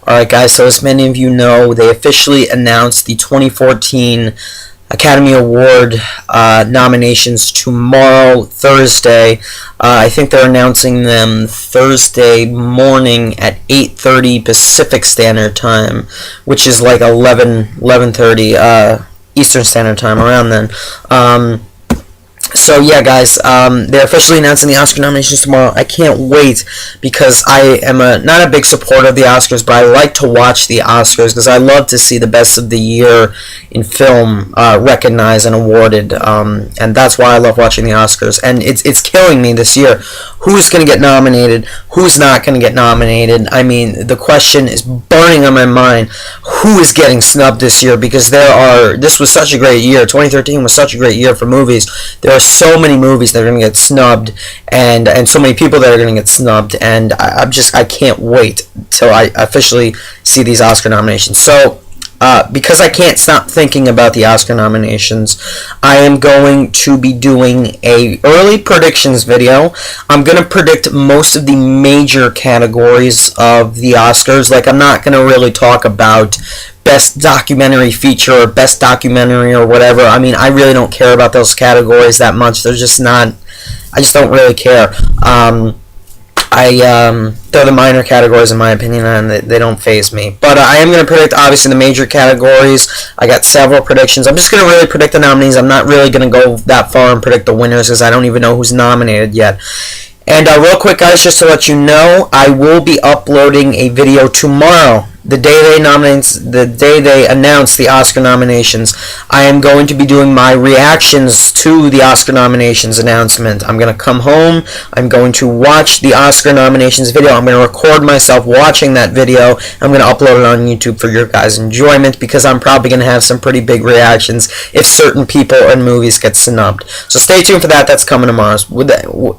Alright guys, so as many of you know, they officially announced the 2014 Academy Award nominations tomorrow, Thursday. I think they're announcing them Thursday morning at 8:30 Pacific Standard Time, which is like 11:30 Eastern Standard Time, around then. So yeah, guys, they're officially announcing the Oscar nominations tomorrow. I can't wait because I am not a big supporter of the Oscars, but I like to watch the Oscars because I love to see the best of the year in film recognized and awarded, and that's why I love watching the Oscars. And it's killing me this year. Who's going to get nominated? Who's not going to get nominated? I mean, the question is burning on my mind. Who is getting snubbed this year? Because this was such a great year. 2013 was such a great year for movies. There are so many movies that are going to get snubbed, and so many people that are going to get snubbed, and I can't wait till I officially see these Oscar nominations. So because I can't stop thinking about the Oscar nominations, I am going to be doing a early predictions video. I'm going to predict most of the major categories of the Oscars. Like, I'm not going to really talk about best documentary feature or best documentary or whatever. I mean, I really don't care about those categories that much. They're just not, I just don't really care. They're the minor categories in my opinion, and they don't faze me. But I am going to predict, obviously, the major categories. I got several predictions. I'm just going to really predict the nominees. I'm not really going to go that far and predict the winners because I don't even know who's nominated yet. And real quick, guys, just to let you know, I will be uploading a video tomorrow. The day they announce the Oscar nominations, I am going to be doing my reactions to the Oscar nominations announcement. I'm going to come home, I'm going to watch the Oscar nominations video, I'm going to record myself watching that video, I'm going to upload it on YouTube for your guys' enjoyment, because I'm probably going to have some pretty big reactions if certain people and movies get snubbed. So stay tuned for that, that's coming tomorrow.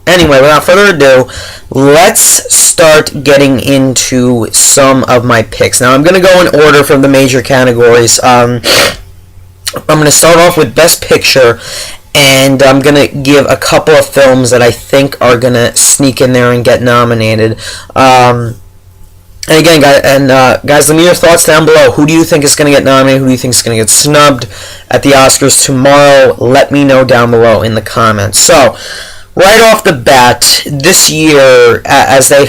Anyway, without further ado, let's start getting into some of my picks. Now, I'm going to go in order from the major categories. I'm going to start off with Best Picture, and I'm going to give a couple of films that I think are going to sneak in there and get nominated. And again, guys, let me know your thoughts down below. Who do you think is going to get nominated? Who do you think is going to get snubbed at the Oscars tomorrow? Let me know down below in the comments. So, right off the bat, this year, as they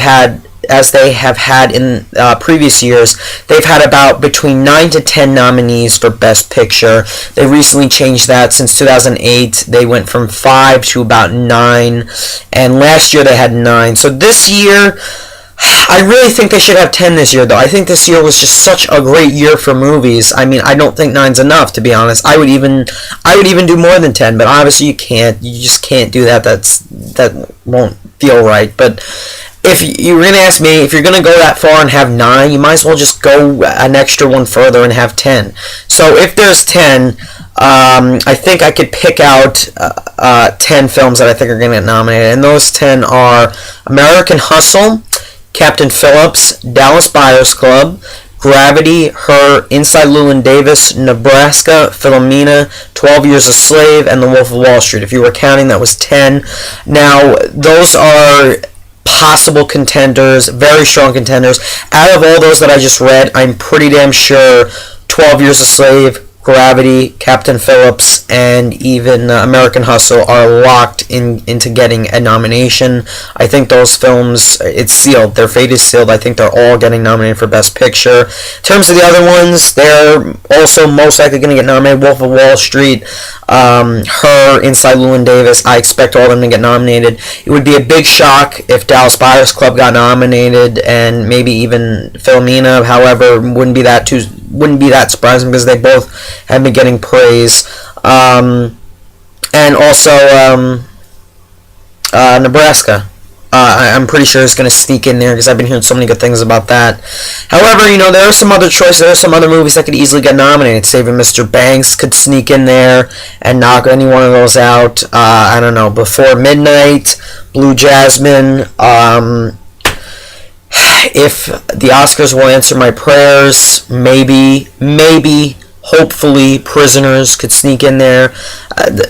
have had in previous years, they've had about between 9 to 10 nominees for Best Picture. They recently changed that. Since 2008, they went from 5 to about 9, and last year they had 9. So this year, I really think they should have 10 this year, though. I think this year was just such a great year for movies. I mean, I don't think 9's enough, to be honest. I would even do more than 10, but obviously you can't. You just can't do that. That won't feel right. But if you're going to ask me, if you're going to go that far and have 9, you might as well just go an extra one further and have 10. So if there's 10, I think I could pick out 10 films that I think are going to get nominated. And those 10 are American Hustle, Captain Phillips, Dallas Buyers Club, Gravity, Her, Inside Llewyn Davis, Nebraska, Philomena, 12 Years a Slave, and The Wolf of Wall Street. If you were counting, that was 10. Now, those are possible contenders, very strong contenders. Out of all those that I just read, I'm pretty damn sure 12 Years a Slave, Gravity, Captain Phillips, and even American Hustle are locked into getting a nomination. I think those films, it's sealed. Their fate is sealed. I think they're all getting nominated for Best Picture. In terms of the other ones, they're also most likely going to get nominated. Wolf of Wall Street, Her, Inside Llewyn Davis, I expect all of them to get nominated. It would be a big shock if Dallas Buyers Club got nominated, and maybe even Philomena. However, wouldn't be that surprising because they both have been getting praise. And also Nebraska. I'm pretty sure it's going to sneak in there because I've been hearing so many good things about that. However, there are some other choices. There are some other movies that could easily get nominated. Saving Mr. Banks could sneak in there and knock any one of those out. I don't know. Before Midnight, Blue Jasmine. If the Oscars will answer my prayers, maybe Hopefully, Prisoners could sneak in there.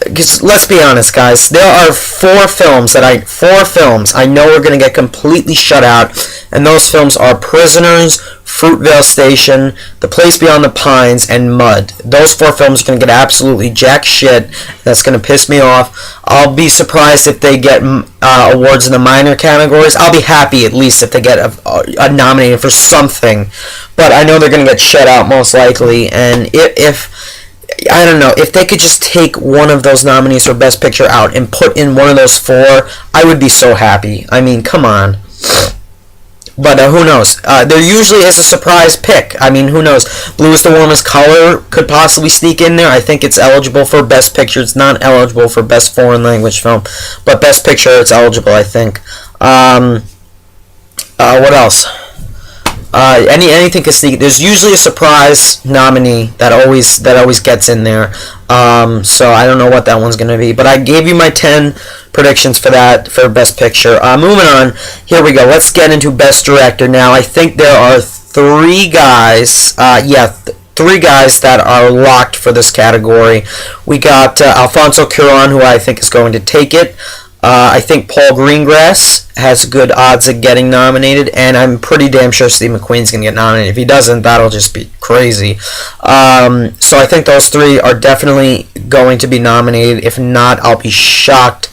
Because let's be honest, guys, there are four films I know are going to get completely shut out, and those films are Prisoners, Fruitvale Station, The Place Beyond the Pines, and Mud. Those four films are going to get absolutely jack shit. That's going to piss me off. I'll be surprised if they get awards in the minor categories. I'll be happy at least if they get a nominated for something. But I know they're going to get shut out most likely. And if I don't know, if they could just take one of those nominees for Best Picture out and put in one of those four, I would be so happy. I mean, come on. But who knows? There usually is a surprise pick. I mean, who knows? Blue is the Warmest Color could possibly sneak in there. I think it's eligible for Best Picture. It's not eligible for Best Foreign Language Film. But Best Picture, it's eligible, I think. What else? Anything can sneak. There's usually a surprise nominee that always gets in there. So I don't know what that one's gonna be, but I gave you my 10 predictions for that for Best Picture. Moving on, here we go. Let's get into Best Director now. I think there are three guys. Three guys that are locked for this category. We got Alfonso Cuarón, who I think is going to take it. I think Paul Greengrass has good odds of getting nominated, and I'm pretty damn sure Steve McQueen's going to get nominated. If he doesn't, that'll just be crazy. So I think those three are definitely going to be nominated. If not, I'll be shocked.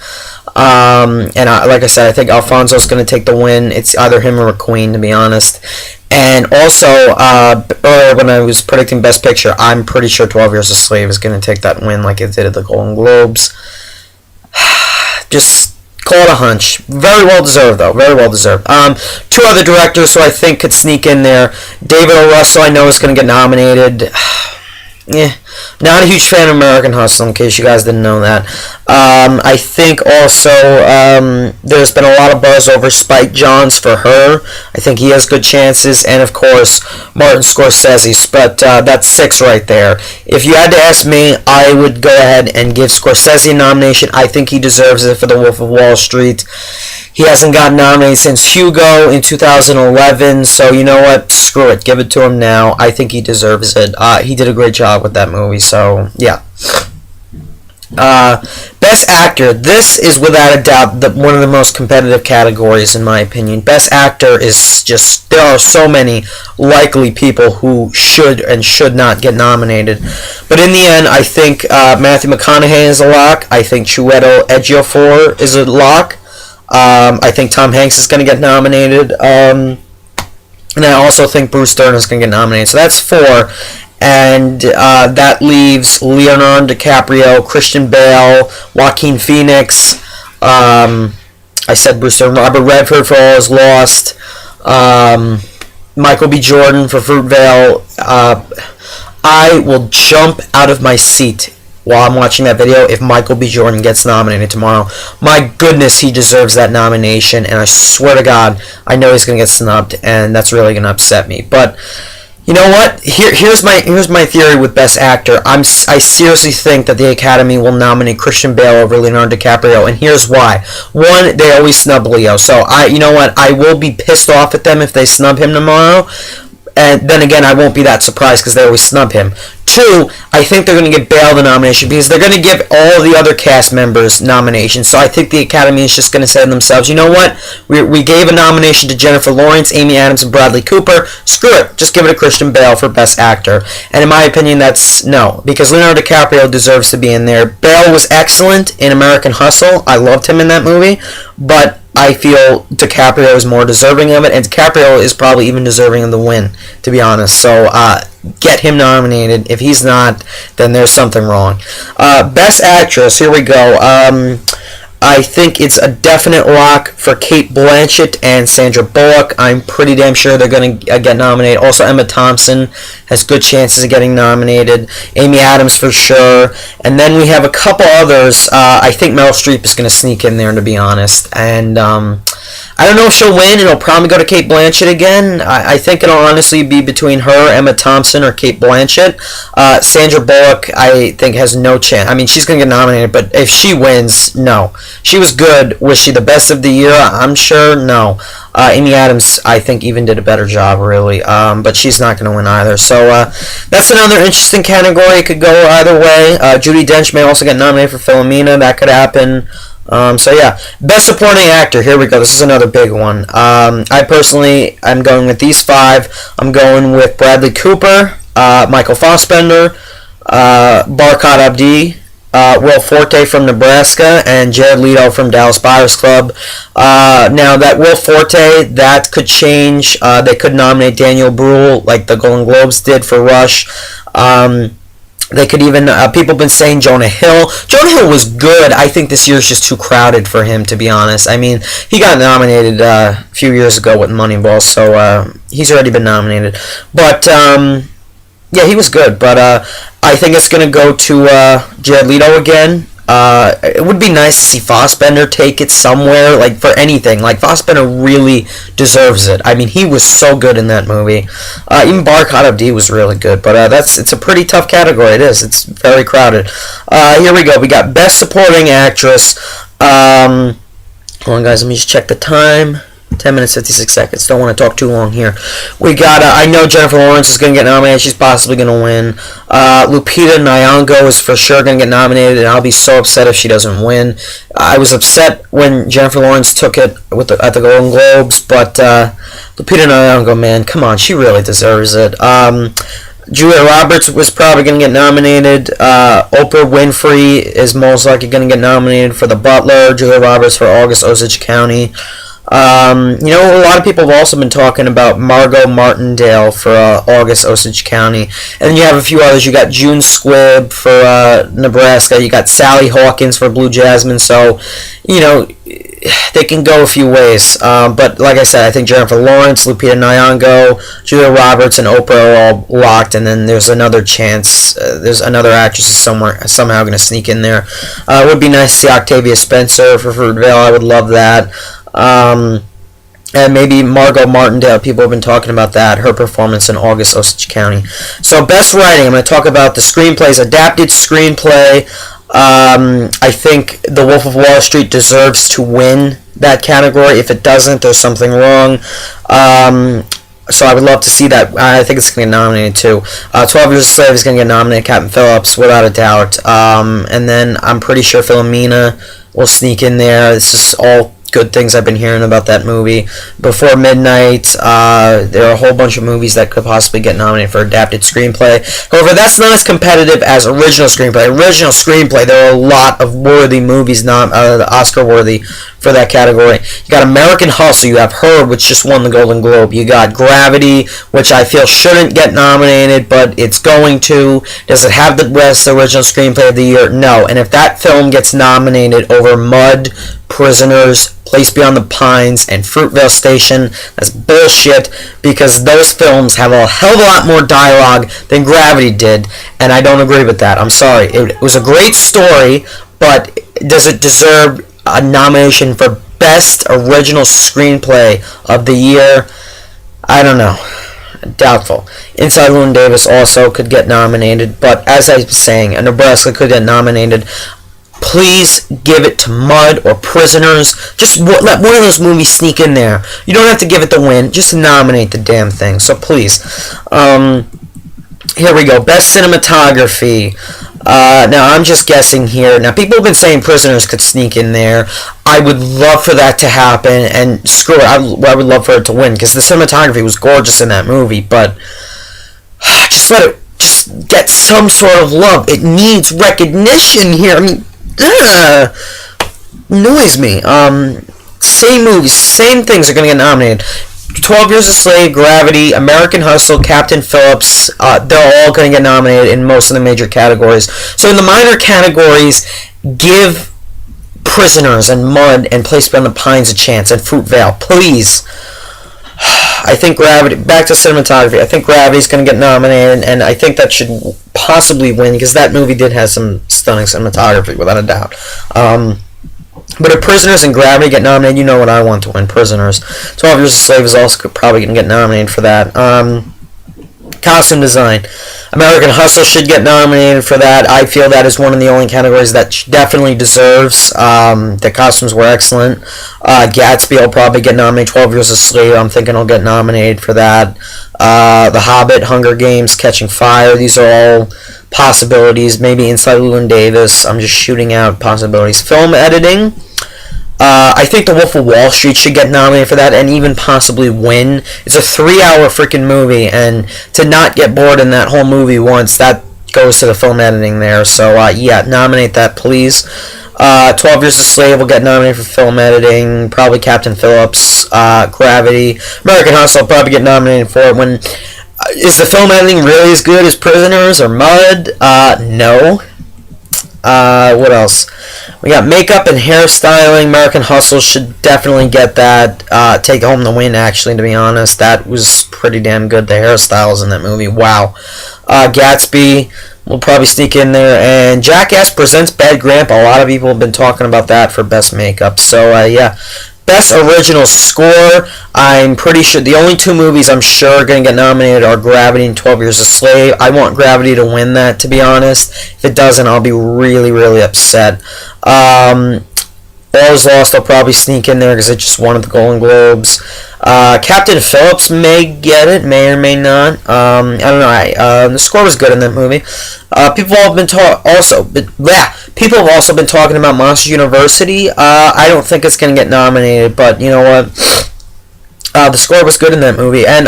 Like I said, I think Alfonso's going to take the win. It's either him or McQueen, to be honest. And also, earlier when I was predicting Best Picture, I'm pretty sure 12 Years a Slave is going to take that win like it did at the Golden Globes. Just call it a hunch. Very well deserved, though. Very well deserved. Two other directors who I think could sneak in there. David O. Russell, I know, is going to get nominated. Not a huge fan of American Hustle, in case you guys didn't know that. I think also there's been a lot of buzz over Spike Jonze for Her. I think he has good chances, and of course Martin Scorsese. But that's 6 right there. If you had to ask me, I would go ahead and give Scorsese a nomination. I think he deserves it for The Wolf of Wall Street. He hasn't gotten nominated since Hugo in 2011, so you know what? Screw it. Give it to him now. I think he deserves it. He did a great job with that movie, so yeah. Best Actor. This is without a doubt one of the most competitive categories, in my opinion. Best Actor is just... There are so many likely people who should and should not get nominated. But in the end, I think Matthew McConaughey is a lock. I think Chiwetel Ejiofor is a lock. I think Tom Hanks is going to get nominated. And I also think Bruce Dern is going to get nominated. So that's 4. And that leaves Leonardo DiCaprio, Christian Bale, Joaquin Phoenix. I said Bruce Dern. Robert Redford for All Is Lost. Michael B. Jordan for Fruitvale. I will jump out of my seat while I'm watching that video if Michael B. Jordan gets nominated tomorrow. My goodness, he deserves that nomination, and I swear to God, I know he's going to get snubbed, and that's really going to upset me. But you know what? Here's my theory with Best Actor. I seriously think that the Academy will nominate Christian Bale over Leonardo DiCaprio, and here's why. One, they always snub Leo, so you know what? I will be pissed off at them if they snub him tomorrow. And then again, I won't be that surprised because they always snub him. 2, I think they're going to give Bale the nomination because they're going to give all the other cast members nominations. So I think the Academy is just going to say to themselves, you know what? We gave a nomination to Jennifer Lawrence, Amy Adams, and Bradley Cooper. Screw it. Just give it to Christian Bale for Best Actor. And in my opinion, that's no. Because Leonardo DiCaprio deserves to be in there. Bale was excellent in American Hustle. I loved him in that movie. But I feel DiCaprio is more deserving of it, and DiCaprio is probably even deserving of the win, to be honest. So, get him nominated. If he's not, then there's something wrong. Best Actress, here we go. I think it's a definite lock for Cate Blanchett and Sandra Bullock. I'm pretty damn sure they're going to get nominated. Also, Emma Thompson has good chances of getting nominated. Amy Adams for sure. And then we have a couple others. I think Meryl Streep is going to sneak in there, to be honest. And I don't know if she'll win. It'll probably go to Kate Blanchett again. I think it'll honestly be between her, Emma Thompson, or Kate Blanchett. Sandra Bullock, I think, has no chance. I mean, she's going to get nominated, but if she wins, no. She was good. Was she the best of the year? I'm sure no. Amy Adams, I think, even did a better job, really. But she's not going to win either. So that's another interesting category. It could go either way. Judi Dench may also get nominated for Philomena. That could happen. So yeah, Best Supporting Actor. Here we go. This is another big one. I personally, I'm going with these 5. I'm going with Bradley Cooper, Michael Fassbender, Barkhad Abdi, Will Forte from Nebraska, and Jared Leto from Dallas Buyers Club. Now that Will Forte, that could change. They could nominate Daniel Bruhl like the Golden Globes did for Rush. They could even, people have been saying Jonah Hill. Jonah Hill was good. I think this year's just too crowded for him, to be honest. I mean, he got nominated a few years ago with Moneyball, so he's already been nominated. But, yeah, he was good. But I think it's going to go to Jared Leto again. It would be nice to see Fassbender take it somewhere, like for anything. Like Fassbender really deserves it. I mean, he was so good in that movie. Even Barkhad Abdi was really good. But it's a pretty tough category. It is. It's very crowded. Here we go. We got Best Supporting Actress. Hold on, guys. Let me just check the time. 10 minutes, 56 seconds. Don't want to talk too long here. We got, I know Jennifer Lawrence is going to get nominated. She's possibly going to win. Lupita Nyong'o is for sure going to get nominated, and I'll be so upset if she doesn't win. I was upset when Jennifer Lawrence took it at the Golden Globes, but Lupita Nyong'o, man, come on. She really deserves it. Julia Roberts was probably going to get nominated. Oprah Winfrey is most likely going to get nominated for The Butler. Julia Roberts for August Osage County. You know, a lot of people have also been talking about Margot Martindale for August Osage County. And then you have a few others. You got June Squibb for Nebraska. You got Sally Hawkins for Blue Jasmine. So, you know, they can go a few ways. But like I said, I think Jennifer Lawrence, Lupita Nyong'o, Julia Roberts, and Oprah are all locked. And then there's another chance. There's another actress somehow going to sneak in there. It would be nice to see Octavia Spencer for Fruitvale. I would love that. And maybe Margot Martindale. People have been talking about that, her performance in August Osage County. So Best Writing, I'm going to talk about the screenplays. Adapted screenplay. I think The Wolf of Wall Street deserves to win that category. If it doesn't, there's something wrong. So I would love to see that. I think it's going to get nominated too. 12 Years a Slave is going to get nominated. Captain Phillips, without a doubt. And then I'm pretty sure Philomena will sneak in there. This is all good things I've been hearing about that movie. Before Midnight, there are a whole bunch of movies that could possibly get nominated for adapted screenplay. However, that's not as competitive as original screenplay. Original screenplay, there are a lot of worthy movies, Oscar-worthy for that category. You got American Hustle, you have Her, which just won the Golden Globe. You got Gravity, which I feel shouldn't get nominated, but it's going to. Does it have the best original screenplay of the year? No. And if that film gets nominated over Mud, Prisoners, Place Beyond the Pines, and Fruitvale Station, that's bullshit, because those films have a hell of a lot more dialogue than Gravity did, and I don't agree with that. I'm sorry. It was a great story, but does it deserve a nomination for Best Original Screenplay of the year? I don't know. Doubtful. Inside Llewyn Davis also could get nominated, but as I was saying, Nebraska could get nominated. Please give it to Mud or Prisoners. Just let one of those movies sneak in there. You don't have to give it the win. Just nominate the damn thing. So please. Here we go. Best Cinematography. Now, I'm just guessing here. Now, people have been saying Prisoners could sneak in there. I would love for that to happen. And screw it. I would love for it to win. Because the cinematography was gorgeous in that movie. But just let it just get some sort of love. It needs recognition here. I mean, annoys me. Same movies, same things are going to get nominated. 12 Years a Slave, Gravity, American Hustle, Captain Phillips, they're all going to get nominated in most of the major categories. So in the minor categories, give Prisoners and Mud and Place Beyond the Pines a chance, and Fruitvale, please. I think Gravity, back to cinematography, I think Gravity's going to get nominated, and I think that should possibly win, because that movie did have some stunning cinematography, without a doubt. But if Prisoners and Gravity get nominated, you know what I want to win. Prisoners. 12 Years a Slave is also probably going to get nominated for that. Costume design. American Hustle should get nominated for that. I feel that is one of the only categories that definitely deserves. The costumes were excellent. Gatsby will probably get nominated. 12 Years a Slave, I'm thinking will get nominated for that. The Hobbit, Hunger Games, Catching Fire. These are all possibilities. Maybe Inside Llewyn Davis. I'm just shooting out possibilities. Film editing. I think The Wolf of Wall Street should get nominated for that and even possibly win. It's a 3-hour freaking movie, and to not get bored in that whole movie once, that goes to the film editing there. So, yeah, nominate that, please. 12 Years a Slave will get nominated for film editing. Probably Captain Phillips. Gravity. American Hustle will probably get nominated for it. Is the film editing really as good as Prisoners or Mud? No. What else? We got makeup and hairstyling. American Hustle should definitely get that. Take home the win, actually, to be honest. That was pretty damn good. The hairstyles in that movie. Wow. Gatsby will probably sneak in there. And Jackass Presents Bad Grandpa. A lot of people have been talking about that for best makeup. So, yeah. Best Original Score, I'm pretty sure the only two movies I'm sure are going to get nominated are Gravity and 12 Years a Slave. I want Gravity to win that, to be honest. If it doesn't, I'll be really, really upset. All Is Lost, I'll probably sneak in there because it just won at the Golden Globes. Captain Phillips may get it, may or may not. I don't know. The score was good in that movie. People have also been talking about Monsters University. I don't think it's going to get nominated, but you know what? The score was good in that movie. And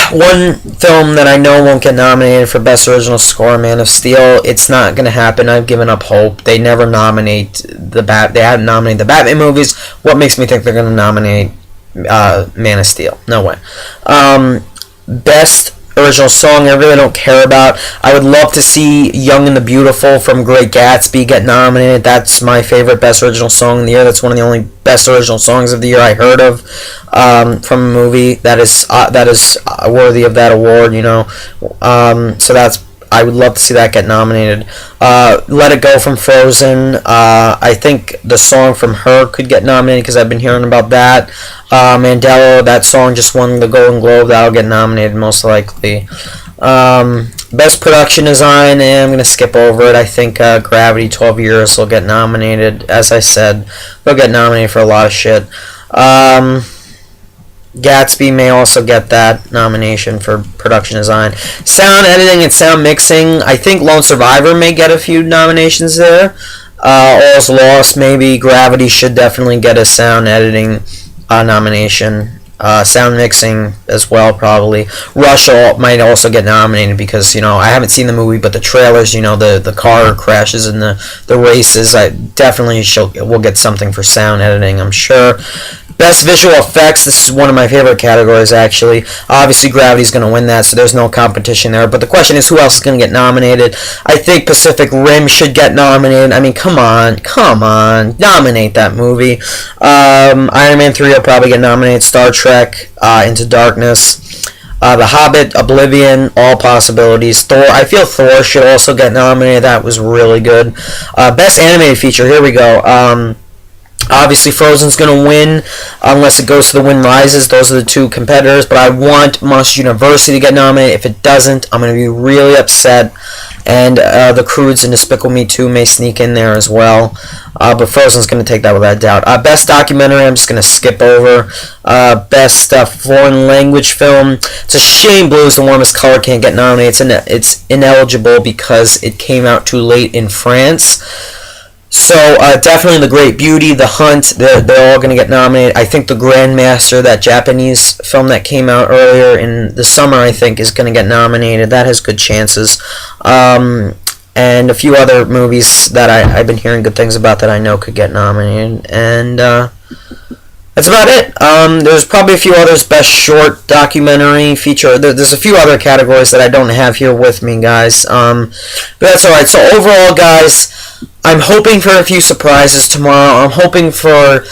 one film that I know won't get nominated for Best Original Score, Man of Steel. It's not going to happen. I've given up hope. They never nominate They haven't nominated the Batman movies. What makes me think they're going to nominate Man of Steel? No way. Best Original Song, I really don't care about. I would love to see Young and the Beautiful from Great Gatsby get nominated. That's my favorite Best Original Song of the year. That's one of the only Best Original Songs of the year I heard of from a movie that is worthy of that award, you know. So I would love to see that get nominated. Let It Go from Frozen. I think the song from Her could get nominated because I've been hearing about that. Mandela, that song just won the Golden Globe. That'll get nominated most likely. Best Production Design, I'm going to skip over it. I think Gravity, 12 Years will get nominated. As I said, they'll get nominated for a lot of shit. Gatsby may also get that nomination for production design. Sound editing and sound mixing, I think Lone Survivor may get a few nominations there. All's Lost, maybe. Gravity should definitely get a sound editing nomination. Sound mixing as well, probably. Rush might also get nominated because, you know, I haven't seen the movie, but the trailers, you know, the car crashes and the races, I definitely will get something for sound editing, I'm sure. Best Visual Effects, this is one of my favorite categories, actually. Obviously, Gravity's going to win that, so there's no competition there. But the question is, who else is going to get nominated? I think Pacific Rim should get nominated. I mean, come on. Nominate that movie. Iron Man 3 will probably get nominated. Star Trek, Into Darkness. The Hobbit, Oblivion, all possibilities. Thor, I feel Thor should also get nominated. That was really good. Best Animated Feature, here we go. Obviously, Frozen's going to win unless it goes to The Wind Rises. Those are the two competitors. But I want Monsters University to get nominated. If it doesn't, I'm going to be really upset. And The Croods and Despicable Me 2 may sneak in there as well. But Frozen's going to take that without doubt. Best Documentary, I'm just going to skip over. Best Foreign Language Film. It's a shame Blue is the Warmest Color can't get nominated. It's ineligible because it came out too late in France. So, definitely The Great Beauty, The Hunt, they're all going to get nominated. I think The Grandmaster, that Japanese film that came out earlier in the summer, I think, is going to get nominated. That has good chances. And a few other movies that I've been hearing good things about that I know could get nominated. And that's about it. There's probably a few others. Best Short Documentary Feature. There's a few other categories that I don't have here with me, guys. But that's alright. So, overall, guys, I'm hoping for a few surprises tomorrow. I'm hoping for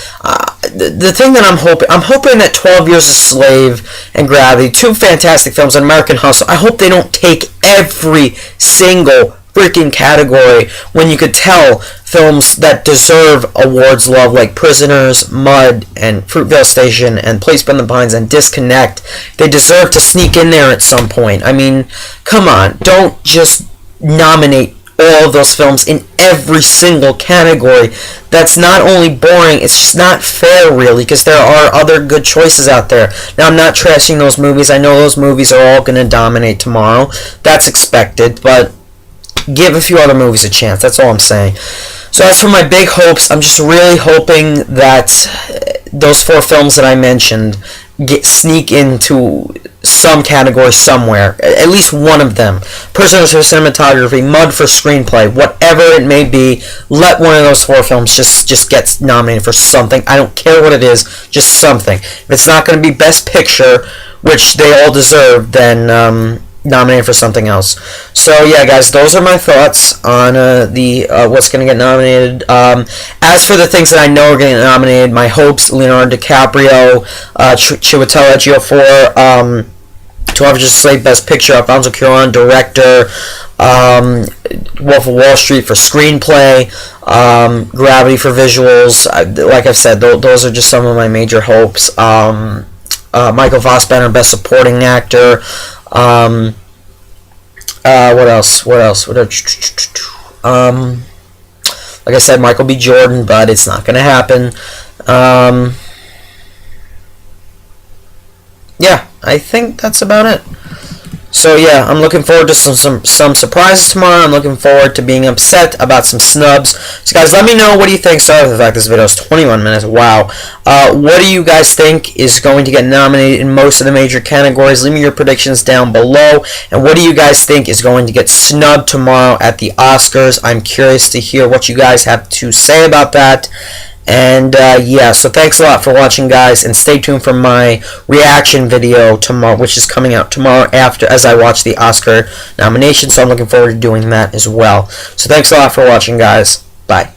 the thing that I'm hoping that 12 Years a Slave and Gravity, two fantastic films, and American Hustle, I hope they don't take every single freaking category when you could tell films that deserve awards love, like Prisoners, Mud, and Fruitvale Station, and Place Beyond the Pines, and Disconnect, they deserve to sneak in there at some point. I mean, come on, don't just nominate all of those films in every single category. That's not only boring, it's just not fair, really, because there are other good choices out there. Now, I'm not trashing those movies. I know those movies are all going to dominate tomorrow. That's expected, but give a few other movies a chance. That's all I'm saying. So as for my big hopes, I'm just really hoping that those 4 films that I mentioned sneak into some category somewhere. At least one of them. Prisoners for cinematography, Mud for screenplay, whatever it may be, let one of those 4 films just get nominated for something. I don't care what it is, just something. If it's not going to be Best Picture, which they all deserve, then nominated for something else. So yeah, guys, those are my thoughts on the what's going to get nominated. As for the things that I know are getting nominated, my hopes: Leonardo DiCaprio, Chiwetel Ejiofor, to obviously slate Best Picture, Alfonso Cuarón, Director, Wolf of Wall Street for Screenplay, Gravity for Visuals. Like I've said, those are just some of my major hopes. Michael Fassbender, Best Supporting Actor. What else? Like I said, Michael B. Jordan, but it's not going to happen. Yeah, I think that's about it. So yeah, I'm looking forward to some surprises tomorrow. I'm looking forward to being upset about some snubs. So guys, let me know, what do you think? Sorry for the fact this video is 21 minutes. Wow. What do you guys think is going to get nominated in most of the major categories? Leave me your predictions down below. And what do you guys think is going to get snubbed tomorrow at the Oscars? I'm curious to hear what you guys have to say about that. And yeah, so thanks a lot for watching, guys, and stay tuned for my reaction video tomorrow, which is coming out tomorrow after as I watch the Oscar nomination. So I'm looking forward to doing that as well. So thanks a lot for watching, guys. Bye.